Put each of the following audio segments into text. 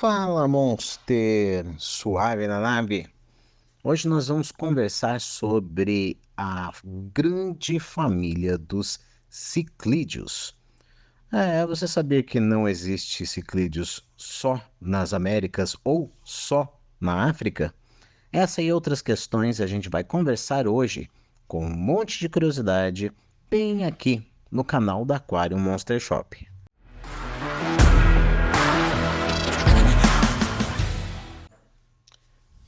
Fala, Monster! Suave na nave? Hoje nós vamos conversar sobre a grande família dos ciclídeos. Você sabia que não existe ciclídeos só nas Américas ou só na África? Essa e outras questões a gente vai conversar hoje com um monte de curiosidade bem aqui no canal da Aquarium Monster Shop.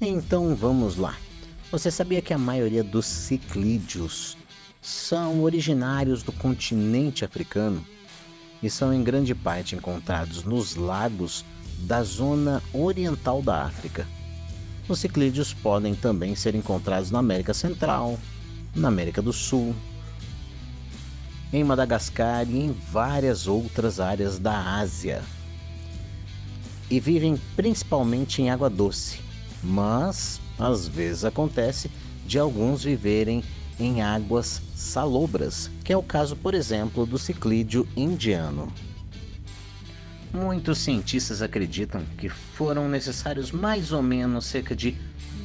Então vamos lá. Você sabia que a maioria dos ciclídeos são originários do continente africano e são em grande parte encontrados nos lagos da zona oriental da África? Os ciclídeos podem também ser encontrados na América Central, na América do Sul, em Madagascar e em várias outras áreas da Ásia. E vivem principalmente em água doce, mas às vezes acontece de alguns viverem em águas salobras, que é o caso, por exemplo, do ciclídeo indiano. Muitos cientistas acreditam que foram necessários mais ou menos cerca de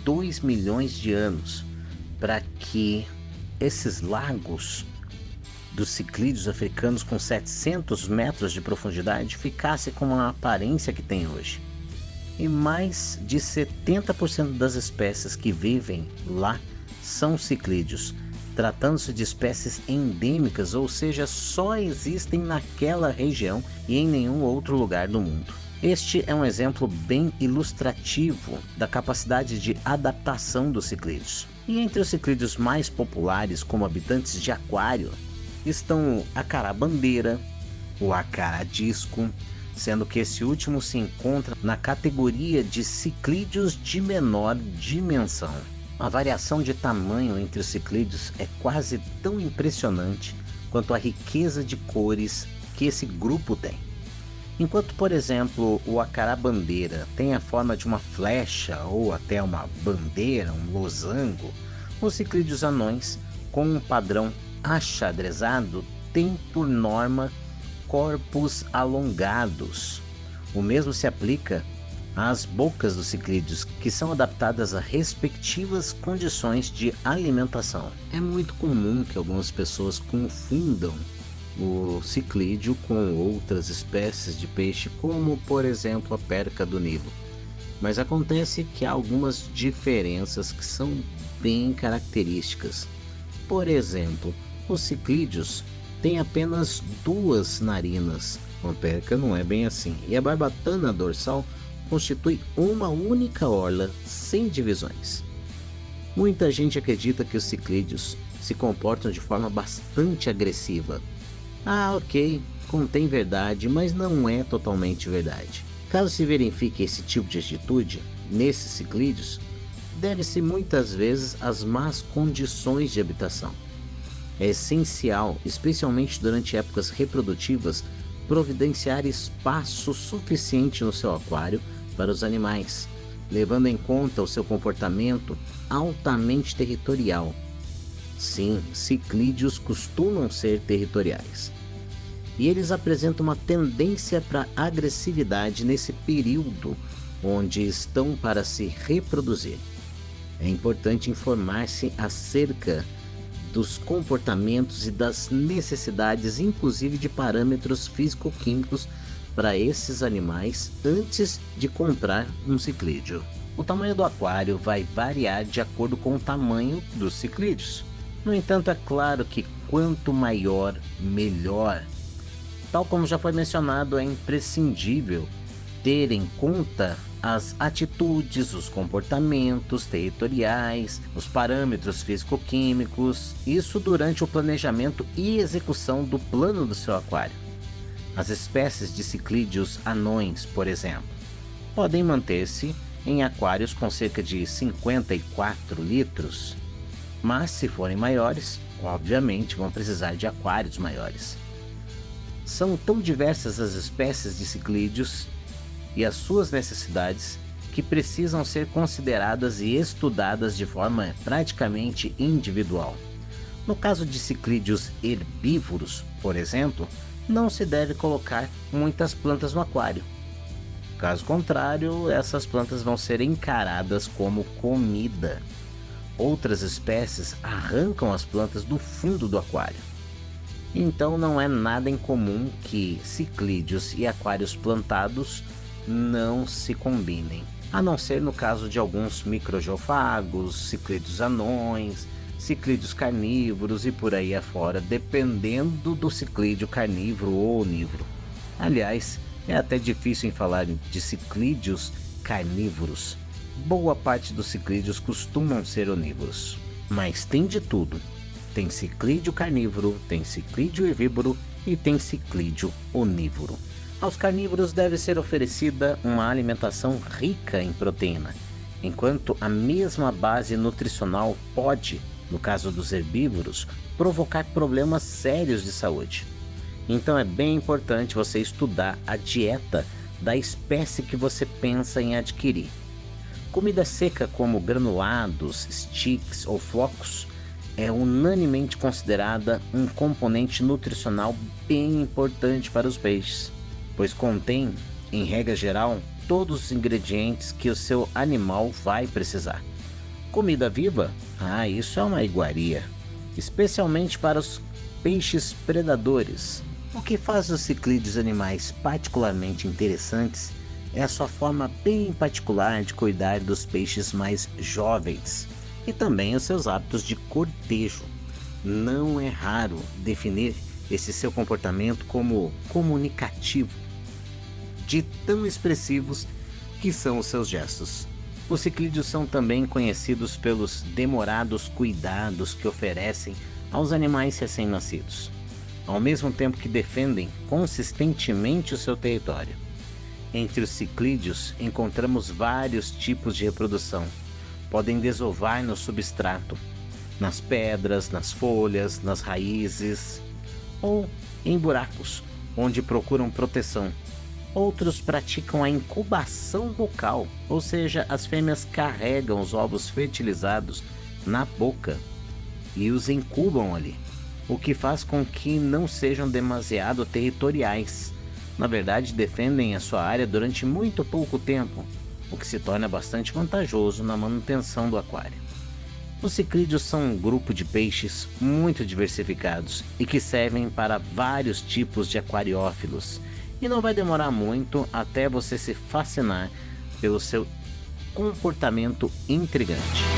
2 milhões de anos para que esses lagos dos ciclídeos africanos com 700 metros de profundidade ficassem com a aparência que tem hoje. E mais de 70% das espécies que vivem lá são ciclídeos, tratando-se de espécies endêmicas, ou seja, só existem naquela região e em nenhum outro lugar do mundo. Este é um exemplo bem ilustrativo da capacidade de adaptação dos ciclídeos. E entre os ciclídeos mais populares como habitantes de aquário estão o acará-bandeira, o acará-disco, sendo que esse último se encontra na categoria de ciclídeos de menor dimensão. A variação de tamanho entre os ciclídeos é quase tão impressionante quanto a riqueza de cores que esse grupo tem. Enquanto, por exemplo, o acará-bandeira tem a forma de uma flecha ou até uma bandeira, um losango, os ciclídeos anões, com um padrão achadrezado, têm por norma corpos alongados. O mesmo se aplica às bocas dos ciclídeos, que são adaptadas a respectivas condições de alimentação. É muito comum que algumas pessoas confundam o ciclídeo com outras espécies de peixe, como por exemplo a perca do Nilo. Mas acontece que há algumas diferenças que são bem características. Por exemplo, os ciclídeos têm apenas 2 narinas, uma perca não é bem assim, e a barbatana dorsal constitui uma única orla sem divisões. Muita gente acredita que os ciclídeos se comportam de forma bastante agressiva. Ok, contém verdade, mas não é totalmente verdade. Caso se verifique esse tipo de atitude nesses ciclídeos, deve-se muitas vezes às más condições de habitação. É essencial, especialmente durante épocas reprodutivas, providenciar espaço suficiente no seu aquário para os animais, levando em conta o seu comportamento altamente territorial. Sim, ciclídeos costumam ser territoriais. E eles apresentam uma tendência para agressividade nesse período onde estão para se reproduzir. É importante informar-se acerca dos comportamentos e das necessidades, inclusive de parâmetros físico-químicos para esses animais antes de comprar um ciclídeo. O tamanho do aquário vai variar de acordo com o tamanho dos ciclídeos. No entanto, é claro que quanto maior, melhor. Tal como já foi mencionado, é imprescindível ter em conta as atitudes, os comportamentos territoriais, os parâmetros físico-químicos, isso durante o planejamento e execução do plano do seu aquário. As espécies de ciclídeos anões, por exemplo, podem manter-se em aquários com cerca de 54 litros, mas se forem maiores, obviamente vão precisar de aquários maiores. São tão diversas as espécies de ciclídeos e as suas necessidades que precisam ser consideradas e estudadas de forma praticamente individual. No caso de ciclídeos herbívoros, por exemplo, não se deve colocar muitas plantas no aquário. Caso contrário, essas plantas vão ser encaradas como comida. Outras espécies arrancam as plantas do fundo do aquário. Então não é nada incomum que ciclídeos e aquários plantados não se combinem, a não ser no caso de alguns microgeofagos, ciclídeos anões, ciclídeos carnívoros e por aí afora, dependendo do ciclídeo carnívoro ou onívoro. Aliás, é até difícil em falar de ciclídeos carnívoros. Boa parte dos ciclídeos costumam ser onívoros, mas tem de tudo. Tem ciclídeo carnívoro, tem ciclídeo herbívoro e tem ciclídeo onívoro. Aos carnívoros deve ser oferecida uma alimentação rica em proteína, enquanto a mesma base nutricional pode, no caso dos herbívoros, provocar problemas sérios de saúde. Então é bem importante você estudar a dieta da espécie que você pensa em adquirir. Comida seca como granulados, sticks ou flocos é unanimemente considerada um componente nutricional bem importante para os peixes, pois contém, em regra geral, todos os ingredientes que o seu animal vai precisar. Comida viva? Isso é uma iguaria, especialmente para os peixes predadores. O que faz os ciclídeos animais particularmente interessantes é a sua forma bem particular de cuidar dos peixes mais jovens e também os seus hábitos de cortejo. Não é raro definir esse seu comportamento como comunicativo, de tão expressivos que são os seus gestos. Os ciclídeos são também conhecidos pelos demorados cuidados que oferecem aos animais recém-nascidos, ao mesmo tempo que defendem consistentemente o seu território. Entre os ciclídeos encontramos vários tipos de reprodução. Podem desovar no substrato, nas pedras, nas folhas, nas raízes ou em buracos, onde procuram proteção. Outros praticam a incubação bucal, ou seja, as fêmeas carregam os ovos fertilizados na boca e os incubam ali, o que faz com que não sejam demasiado territoriais. Na verdade, defendem a sua área durante muito pouco tempo, o que se torna bastante vantajoso na manutenção do aquário. Os ciclídeos são um grupo de peixes muito diversificados e que servem para vários tipos de aquariófilos, e não vai demorar muito até você se fascinar pelo seu comportamento intrigante.